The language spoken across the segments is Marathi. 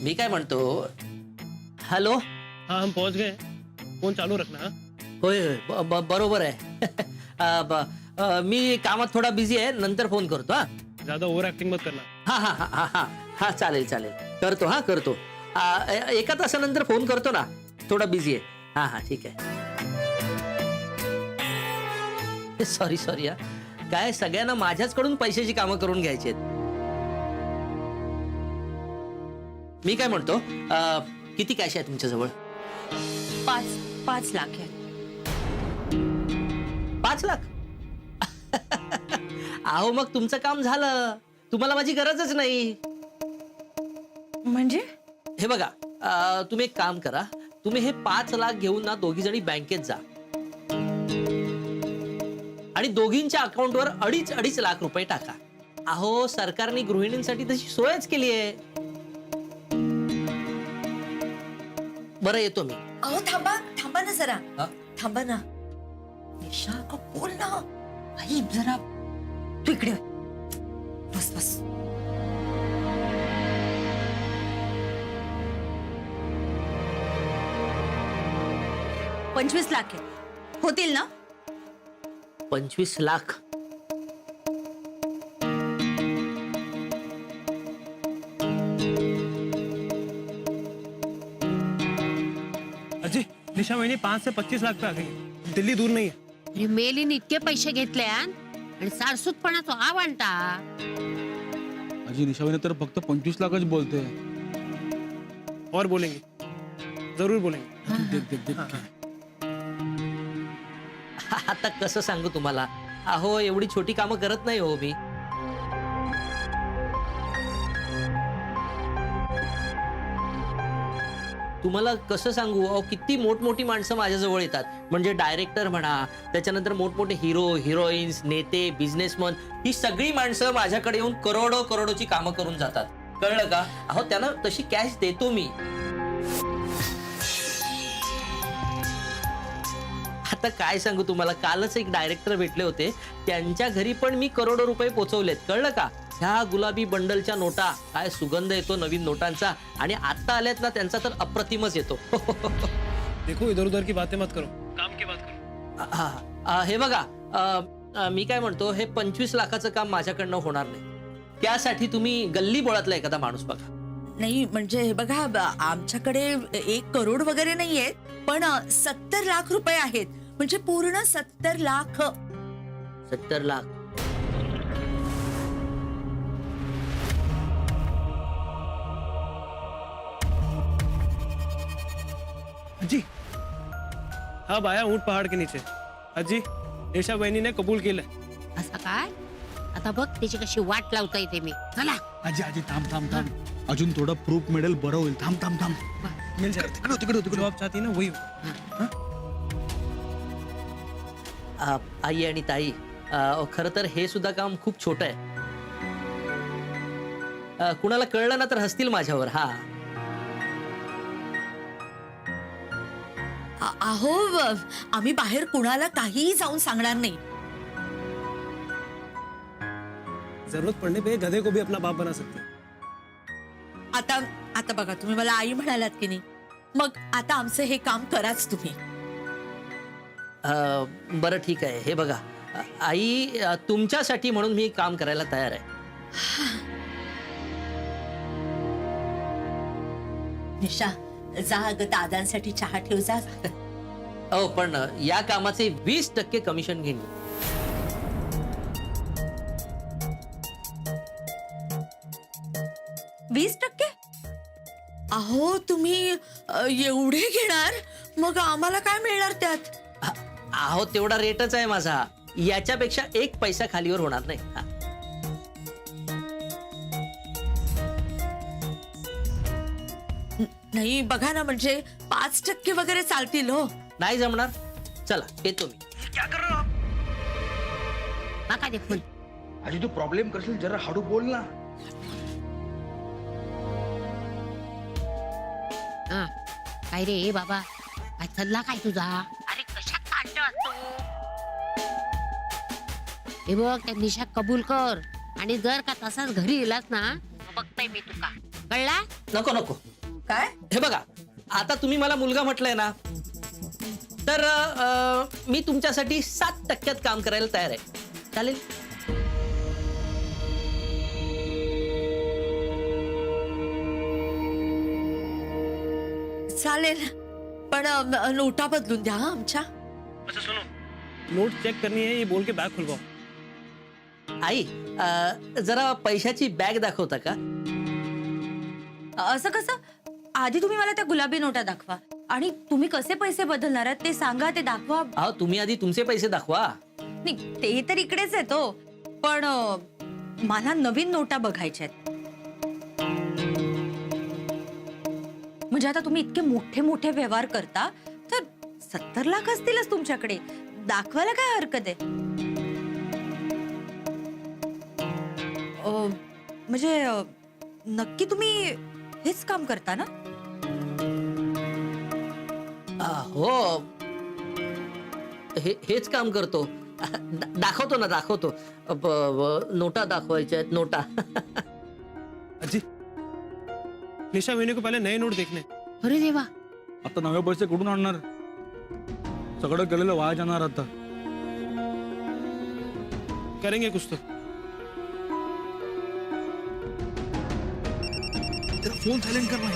मी काय म्हणतो, हॅलो. हाँ हम पहुंच गए, फोन चालू रखना. हाँ? होय होय बरोबर आहे. मी कामात थोडा बिझी आहे, नंतर फोन करतो. हा ज्यादा ओवर एक्टिंग मत करना. हा हा हा हा हा हा चालेल चालेल, करतो. हा करतो. एका तासानंतर फोन करतो ना, थोडा बिझी आहे. हा हा ठीक आहे. Sorry sorry. हा काय सगळ्यांना माझ्याचकडून पैशाची कामं करून घ्यायची आहेत. मी काय म्हणतो, किती कॅश आहे तुमच्याजवळ? 5 लाख आहे. 5 लाख? अहो मग तुमचं काम झालं, तुम्हाला माझी गरजच नाही. म्हणजे हे बघा, तुम्ही एक काम करा, तुम्ही हे 5 लाख घेऊन ना दोघी जणी बँकेत जा आणि दोघींच्या अकाउंटवर 2.5 लाख रुपये टाका. अहो सरकारने गृहिणींसाठी तशी सोयच केली आहे. बरं येतो मी. अहो थांबा थांबा ना जरा. हा? थांबा ना. निशा का बोल ना. आई जरा तू इकडे बस बस. $25 लाख आहे, होतील ना? 25 लाख? अजी निशा वहिनी 5 से 25 लाख पे आ गई है. दिल्ली दूर नहीं है. अरे मेलीने इतके पैसे घेतले आणि सारसूतपणाचा आवांटा. अजी निशावीने तर फक्त 25 लाखच बोलते. और बोलेंगे, जरूर बोलेंगे. देख देख देख. आता कसं सांगू तुम्हाला, अहो एवढी छोटी कामं करत नाही हो मी. तुम्हाला कसं सांगू, अहो किती मोठमोठी माणसं माझ्याजवळ येतात. म्हणजे डायरेक्टर म्हणा, त्याच्यानंतर मोठमोठे हिरो हिरोईन्स, नेते, बिझनेसमन, ही सगळी माणसं माझ्याकडे येऊन करोडोची कामं करून जातात. कळलं का? अहो त्यांना तशी कॅश देतो मी. आता काय सांगू तुम्हाला, कालच एक डायरेक्टर भेटले होते, त्यांच्या घरी पण मी करोडो रुपये पोचवलेत. कळलं का? ह्या गुलाबी बंडलच्या नोटा, काय सुगंध येतो नवीन नोटांचा, आणि आता आल्यात ना त्यांचा तर अप्रतिमच येतो. देखो इधर उधर की बातें मत करो, काम की बात करो. हे बघा, मी काय म्हणतो, हे 25 लाखाचं काम माझ्याकडनं होणार नाही. त्यासाठी तुम्ही गल्ली बोळातला एखादा माणूस बघा. नाही म्हणजे हे बघा, आमच्याकडे 1 करोड वगैरे नाहीये, पण 70 लाख रुपये आहेत. म्हणजे पूर्ण 70 लाख. 70 लाख? अजी अब आया ऊंट पहाड़ के नीचे. अजी निशा वहिनी ने कबूल केलं. असं काय? आता बघ त्याची कशी वाट लावता येते मी. चला आजी आजी थांब थांब थांब. अजून थोडं प्रूफ मिळेल, बरं होईल. थांब थांब थांब. मिल जाए. तिकडे जो आप चाहती ना वही हो. आई आणि ताई, खरं तर हे सुद्धा काम खूप छोटं आहे. कुणाला कळलं ना तर हसतील माझ्यावर. हा अहो आम्ही बाहेर कुणाला काहीही जाऊन सांगणार नाही. जरूरत पड़ने पे गधे को भी अपना बाप बना सकते. आता आता बघा, तुम्ही मला आई म्हणालात की नाही, मग आता आमचं हे काम कराच तुम्ही. बरं ठीक आहे. हे बघा आई, तुमच्यासाठी म्हणून मी काम करायला तयार आहे. निशा जा अगं, दादांसाठी चहा ठेव जा. हो, पण या कामाचे 20% कमिशन घेईन. 20%? अहो तुम्ही एवढे घेणार, मग आम्हाला काय मिळणार त्यात? अहो तेवढा रेटच आहे माझा, याच्यापेक्षा 1 पैसा खालीवर होणार नाही. हा. नाही बघा ना, म्हणजे 5% वगैरे चालतील हो. नाही जमणार. चला येतो मी. नका दे फुल. आजी तू प्रॉब्लेम करशील, जरा हळू बोल ना. हा काय रे बाबा, काय चालला काय तुझा? अरे कशात काढलं तू? हे बघ, त्या निशा कबूल कर, आणि जर का तसाच घरी येलास ना, बघताय मी तुका. कळला? नको नको. काय? हे बघा, आता तुम्ही मला मुलगा म्हटलंय ना, तर मी तुमच्यासाठी 7% काम करायला तयार आहे. चालेल? चालेल, पण नोटा बदलून द्या हा आमच्या. अच्छा सुनो, नोट चेक करनी है ये बोल के बैग खुलवाओ. आई, जरा पैशाची बॅग दाखवता का? असं कसं? आधी तुम्ही मला त्या गुलाबी नोटा दाखवा आणि तुम्ही कसे पैसे बदलणार आहात ते सांगा, ते दाखवा. अहो, तुम्ही आधी तुमचे पैसे दाखवा. नाही, ते तर इकडेच येतो, पण मला नवीन नोटा बघायच्या आहेत. म्हणजे आता तुम्ही इतके मोठे मोठे व्यवहार करता, तर 70 लाख असतीलच तुमच्याकडे. दाखवायला काय हरकत आहे? म्हणजे नक्की तुम्ही हेच काम करता ना? हो, हेच काम करतो. दाखवतो ना, दाखवतो. नोटा दाखवायच्या आहेत, नोटा. अजी, निशा वहिनी को पहले नए नोट देखने. अरे देवा, आता नवे पैसे कुठून आणणार? सगळं केलेलं वाया जाणार आता. करेंगे कुछ तो. फोन सायलेंट कर ना.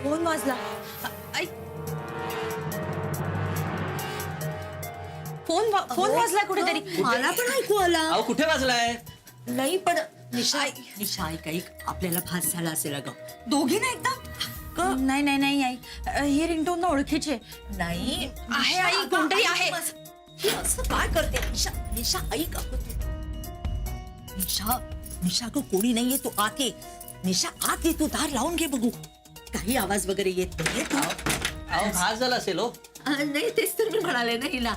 फोन वाजला. फोन वाजला कुठेतरी. मला पण ऐकू आला. अहो, कुठे वाजलाय? नाही पण निशा निशा ऐक, आपल्याला भास झाला असेल अगं. दोघी ना एकदम. नाही नाही नाही आई, ही रिंगटोन ना ओळखीचे नाही आहे आई, अगं, कोणतरी ऐक आहे. बस. ही असं काय करते निशा? निशा ऐक अगं. निशा निशा अगं, कोणी नाहीये, तू आत ये. निशा आत ये, तू दार लावून घे बघू. काही आवाज वगैरे येत नाहीये तू. अहो, भास झाला असेल हो. नाही, तेच तर मी म्हणाले ना हिला.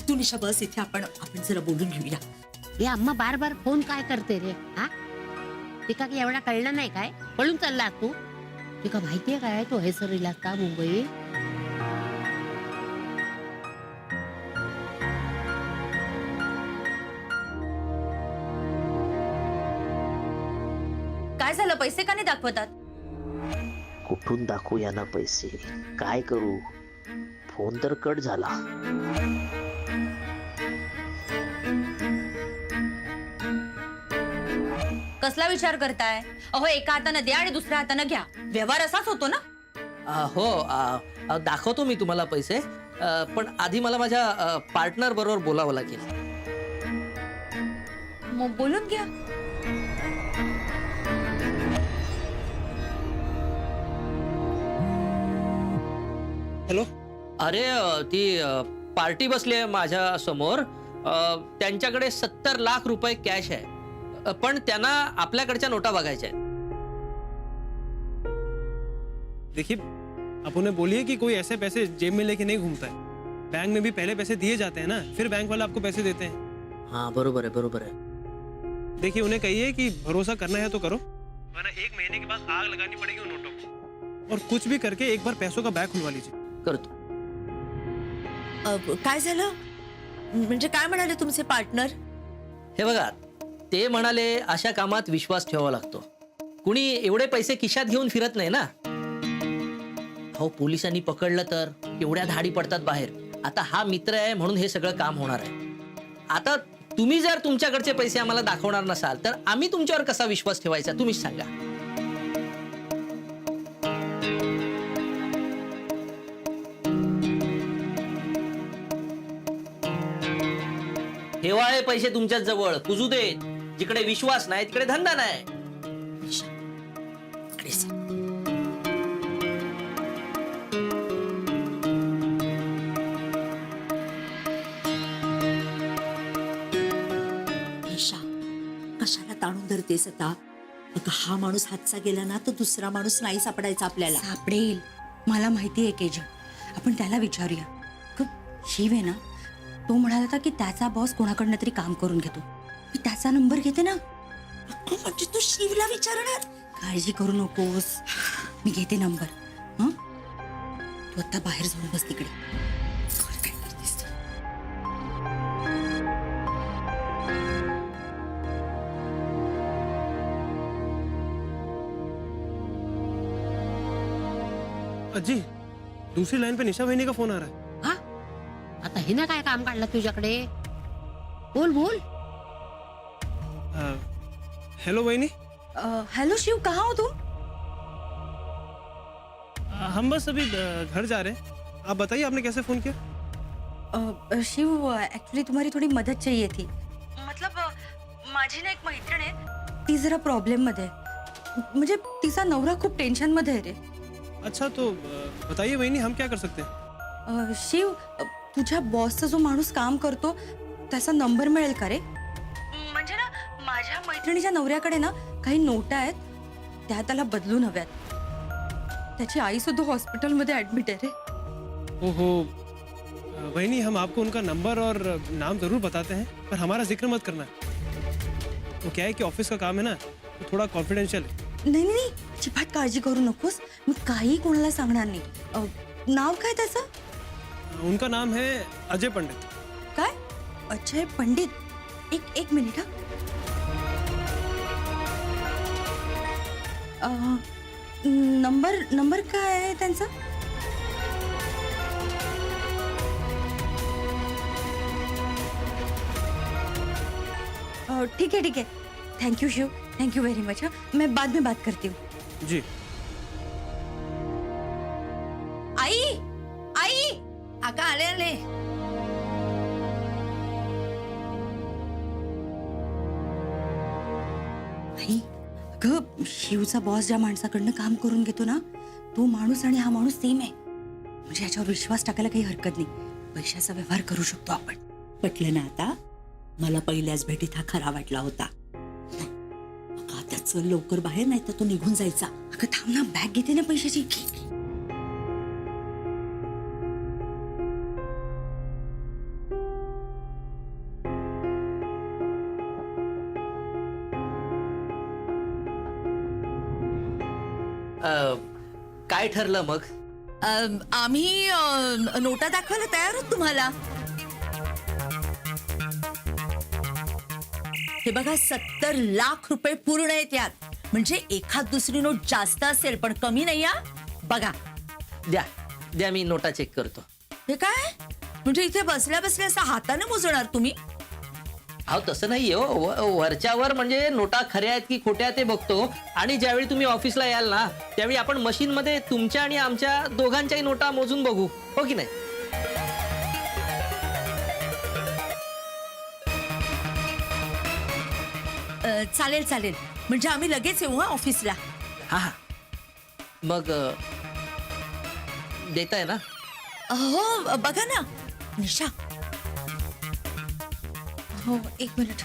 तू निशा बस इथे, आपण जरा बोलून घेऊया. हे अम्मा बार बार फोन काय करते रे? हा, तिका की एवढा कळलं नाही काय? पळून चालला तू? तिका माहितीये काय तो हे सरीला का मुंबई? काय झालं? पैसे का नाही दाखवतात? कुठून दाखवू यांना पैसे? काय करू? फोन तर कट झाला. कसला विचार करताय? अहो, एका हातानं द्या आणि दुसऱ्या हातानं घ्या. व्यवहार असाच होतो ना? हो, दाखवतो मी तुम्हाला पैसे. पण आधी मला माझ्या पार्टनर बरोबर बोलावं लागेल. मग बोलून घ्या. हेलो. अरे, ती पार्टी बसली आहे माझ्या समोर. त्यांच्याकडे 70 लाख रुपये कॅश आहे, पण त्यांना आपल्याकडच्या नोटा बघायच्या आहेत. देखिए, आप उन्हें बोलिए कि कोई ऐसे पैसे जेब में लेके नहीं घूमता है. बैंक में भी पहले पैसे दिए जाते हैं ना, फिर बैंक वाले आपको पैसे देते हैं. हाँ, बरोबर है, बरोबर है. देखिए, उन्हें कहिए कि भरोसा करना है तो करो, वरना 1 महीने के बाद आग लगानी पड़ेगी उन नोटों को. और कुछ भी करके एक बार पैसों का बैग खुलवा लीजिए. करतो. काय झालं? म्हणजे काय म्हणाले तुमचे पार्टनर? हे बघा, ते म्हणाले अशा कामात विश्वास ठेवावा लागतो. कुणी एवढे पैसे खिशात घेऊन फिरत नाही ना. हो, पोलिसांनी पकडलं तर एवढ्या धाडी पडतात बाहेर. आता हा मित्र आहे म्हणून हे सगळं काम होणार आहे. आता तुम्ही जर तुमच्याकडचे पैसे आम्हाला दाखवणार नसाल तर आम्ही तुमच्यावर कसा विश्वास ठेवायचा तुम्हीच सांगा. ठेवाळे पैसे तुमच्याच जवळ, पुजू देत. जिकडे विश्वास नाही तिकडे धंदा नाही. निशा, इकडे सर. निशा, कशाला ताणून धरतेस आता? अगं, हा माणूस हातचा गेला ना तर दुसरा माणूस नाही सापडायचा आपल्याला. सापडेल, मला माहिती आहे केजन. आपण त्याला विचारूया. शिव आहे ना, तो म्हणाला होता की त्याचा बॉस कोणाकडनं तरी काम करून घेतो. मी त्याचा नंबर घेते ना. अगं, म्हणजे तू शिवला विचारणार? काळजी करू नकोस, मी घेते नंबर. हं, तू आता बाहेर जाऊन बस तिकडे. काय करतेस तू? अजी दूसरी लाइन पे निशा बहनी का फोन आ रहा है। हा आता हिनं काय काम काढलं तुझ्याकडे? बोल बोल. हेलो बहनी, हेलो शिव, कहाँ हो तुम? हम बस अभी घर जा रहे हैं. आप बताइए आपने कैसे फोन किया? शिव ऍक्च्युली तुम्हारी थोडी मदत चाहिए थी. मतलब माझी ना एक मैत्रीण आहे, ती जरा प्रॉब्लेम मध्ये आहे. म्हणजे तिचा नवरा खूप टेन्शन मध्ये आहे रे. अच्छा तो बताइए बहनी, हम क्या कर सकते हैं? शिव, तुझ्या बॉसचा जो माणूस काम करतो त्याचा नंबर मिळेल का रे? म्हणजे ना माझ्या मैत्रिणीच्या नवऱ्याकडे ना काही नोटा आहेत, त्या त्याला बदलून हव्यात. त्याची आई सुद्धा हॉस्पिटलमध्ये ऍडमिट आहे रे. ओहो बहनी, हम आपको उनका नंबर और नाम जरूर बताते हैं, पर हमारा जिक्र मत करना. वो क्या है कि ऑफिस का काम है ना, तो थोड़ा कॉन्फिडेंशियल है. नाही नाही नाही, अजिबात काळजी करू नकोस. मी काही कोणाला सांगणार नाही. नाव काय त्याचं? उनका नाम है अजय पंडित. काय? अजय पंडित? एक मिनिट हा. नंबर काय आहे त्यांचा? ठीक है. Thank you Shiv, thank you very much. मैं बाद में बात करती हूँ. जी. आई अगं आले. आई, अगं शिवचा बॉस ज्या माणसाकडनं काम करून घेतो ना, तो माणूस आणि हा माणूस सेम आहे. म्हणजे याच्यावर विश्वास टाकायला काही हरकत नाही. पैशाचा व्यवहार करू शकतो आपण. पटलं ना आता? मला पहिल्याच भेटीत हा खरा वाटला होता. अगं, त्याचं लवकर बाहेर, नाही तर तो निघून जायचा. अगं थांब ना, बॅग घेते ना पैशाची. काय ठरलं मग? आम्ही नोटा दाखवायला तयार आहोत तुम्हाला. हे बघा, 70 लाख रुपये पूर्ण आहेत यात. म्हणजे एखाद दुसरी नोट जास्त असेल पण कमी नाही. हा बघा. द्या मी नोटा चेक करतो. हे काय म्हणजे इथे बसल्या बसल्या असं हाताने मोजणार तुम्ही? अहो तसं नाही हो, वरच्यावर म्हणजे नोटा खऱ्या आहेत की खोट्या ते बघतो. आणि ज्यावेळी तुम्ही ऑफिसला याल ना, त्यावेळी आपण मशीन मध्ये तुमच्या आणि आमच्या दोघांच्याही नोटा मोजून बघू, हो की नाही? चालेल. म्हणजे आम्ही लगेच येऊ हा ऑफिसला. हा मग देताय ना? हो बघा ना निशा. हो, एक मिनिट.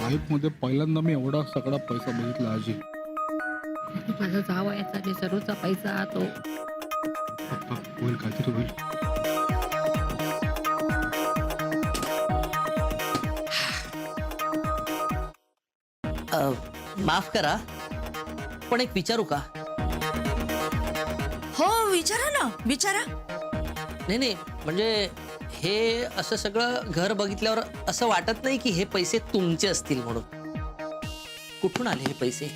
लाईफमध्ये पहिल्यांदा मी एवढा सगळा पैसा बघितला आजी. माझा जावयाचा आणि सर्वचा पैसा तो. पप्पा होईल, काहीतरी होईल. माफ करा, पण एक विचारू का? हो विचारा ना, विचारा. नाही म्हणजे हे असं सगळं घर बघितल्यावर असं वाटत नाही की हे पैसे तुमचे असतील म्हणून. कुठून आले हे पैसे?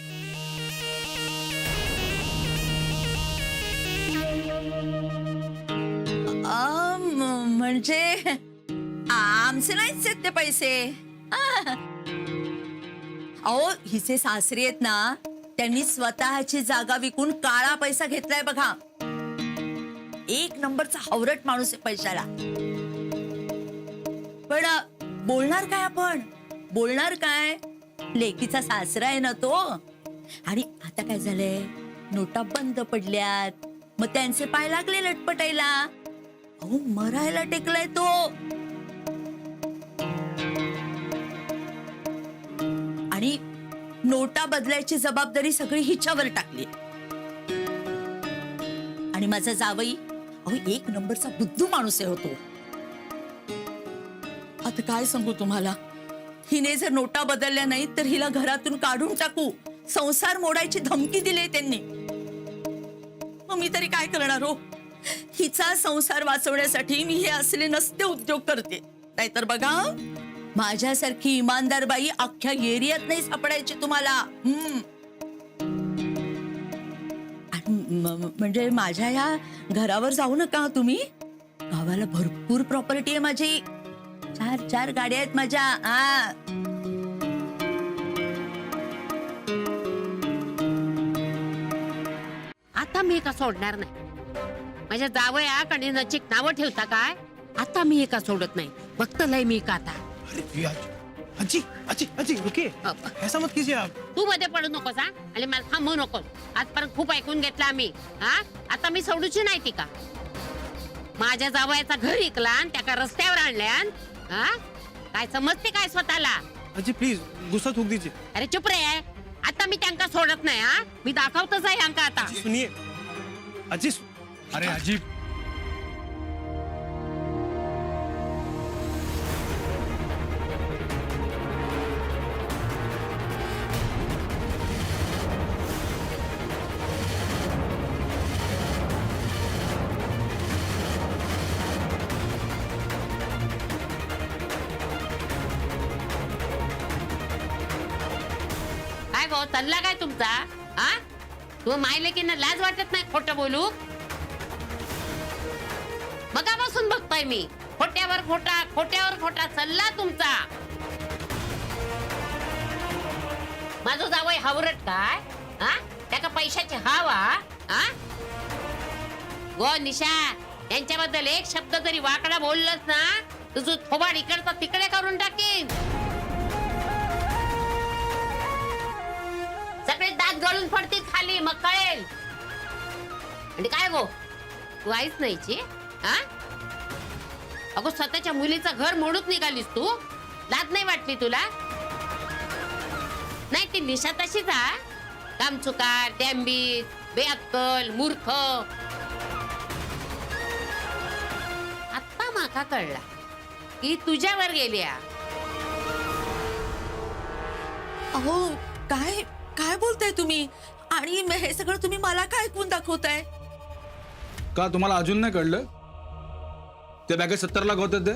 म्हणजे आमचे नाहीच आहेत ते पैसे. अहो हिचे सासरे आहेत ना, त्यांनी स्वतःची जागा विकून काळा पैसा घेतलाय बघा. एक नंबरचा हावरट माणूस आहे पैशाला. पण बोलणार काय आपण? बोलणार काय? लेकीचा सासरा आहे ना तो. आणि आता काय झालंय, नोटा बंद पडल्यात, मग त्यांचे पाय लागले लटपटायला. अहो मरायला टेकलाय तो. आणि नोटा बदलायची जबाबदारी सगळी हिच्यावर टाकली. आणि माझा जावई अहो एक नंबरचा बुद्धू माणूस आहे होतो. आता काय सांगू तुम्हाला, हिने जर नोटा बदलल्या नाही तर हिला घरातून काढून टाकू, संसार मोडायची धमकी दिली त्यांनी. मग मी तरी काय करणार हो. हिचा संसार वाचवण्यासाठी मी हे असले नसते उद्योग करते. नाहीतर बघा माझ्यासारखी इमानदार बाई अख्ख्या एरियात नाही सापडायची तुम्हाला. म्हणजे माझ्या या घरावर जाऊ नका तुम्ही. गावाला भरपूर प्रॉपर्टी आहे माझी. 4 गाड्या आहेत माझ्या. आता मी का सोडणार नाही. माझ्या जावयाक आणि नचिक नावं ठेवता काय. आता मी एका सोडत नाही. बघत लय मी का आता. अरे अजी अजी अजी रुकिए, ऐसा मत कीजिए आप. तू मध्ये पडू नकोस हा, आणि मला थांबवू नकोस. आजपर्यंत खूप ऐकून घेतलं आम्ही. हा आता मी सोडूची नाही ती का. माझ्या जावयाचा घर इकला आणि त्या का रस्त्यावर आणल्यान. हा काय समजते काय स्वतःला. अजी प्लीज गुस्सा थूक दीजिए. अरे चुप रे. आता मी त्यांना सोडत नाही. हा मी दाखवतच आहे यांका आता. सुनिए अजी. अरे आजी काय गो चालला काय तुमचा. हा तू मायले की ना लाज वाटत नाही खोटं बोलू. मगापासून बघताय मी. खोट्यावर खोटा खोट्यावर खोटा चालला तुमचा. माझं जावई हावरट काय. हा त्या पैशाची हावा. हा गो निशा यांच्याबद्दल एक शब्द जरी वाकडा बोललंस ना तुझं थोबाड इकडचा तिकडे करून टाकीन. सगळे दात गळून पडतील खाली मग कळेल. आणि काय गो तू आईच नाहीची. हा अगो स्वतःच्या मुलीचं घर मोडून निघालीस तू. लाज नाही वाटली तुला. नाही ती निशा तशीच. हा कामचुकार डॅम्बीज बेअक्कल मूर्ख. आता माका कळला की तुझ्यावर गेल्या. अहो काय काय बोलताय तुम्ही. आणि हे सगळं तुम्ही मला काय ऐकून दाखवताय. का तुम्हाला अजून नाही कळलं. त्या बॅगेत 70 लाख होते ते.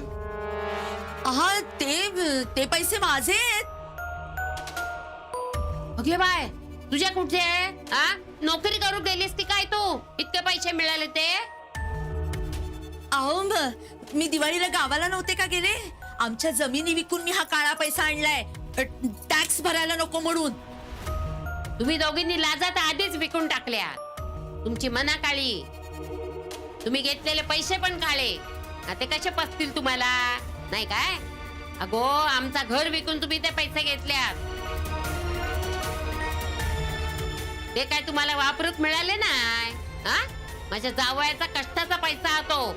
हा ते पैसे माझे आहेत. अगे बाय तुझ्या कुठे आहे. हा नोकरी करू गेलीस ती काय तू इतके पैसे मिळाले ते. अहो मी दिवाळीला गावाला नव्हते का गेले. आमच्या जमिनी विकून मी हा काळा पैसा आणलाय. टॅक्स भरायला नको म्हणून. तुम्ही दोघींनी लाजात आधीच विकून टाकल्या. तुमची मना काळी. तुम्ही घेतलेले पैसे पण काळे. ते कसे पसतील तुम्हाला नाही काय. अगो आमचा घर विकून तुम्ही ते पैसे घेतल्यात. ते काय तुम्हाला वापरत मिळाले नाही. हा माझ्या जावयाचा कष्टाचा पैसा तो.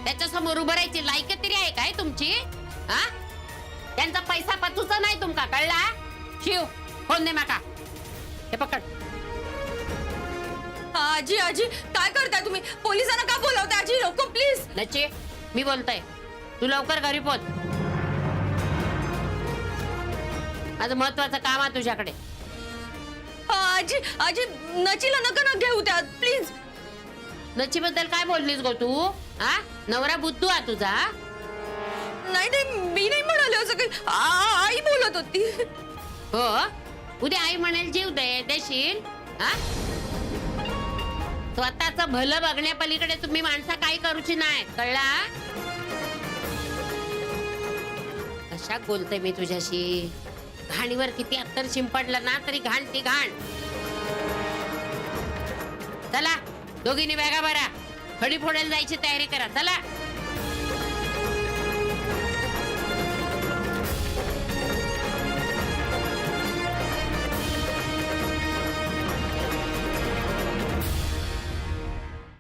त्याच्या समोर उभं राहायची लायकी तरी आहे काय तुमची. हा त्यांचा पैसा पतूचा नाही तुमका कळला. शिव फोन दे माका. हे पकड. आजी आजी काय करताय तुम्ही. पोलिसांना का बोलवताय. आजी नको प्लीज. नच्ची मी बोलतोय. तू लवकर घरी पोच. माझं महत्वाचं काम आहे तुझ्याकडे. आजी आजी नचीला नका ना घेऊ त्यात प्लीज. नची बद्दल काय बोललीस गो तू. हा नवरा बुद्धू आ तुझा. नाही नाही मी नाही म्हणाले असं काही. आई बोलत होती. हो उद्या आई म्हणेल जीव देशील. हा स्वतःच भलं बघण्यापलीकडे तुम्ही माणसा काही करूची नाही कळला. कशा बोलते मी तुझ्याशी. घाणीवर किती अत्तर शिंपडलं ना तरी घाण ती घाण. चला दोघींनी बॅगा भरा. खडी फोडायला जायची तयारी करा. चला.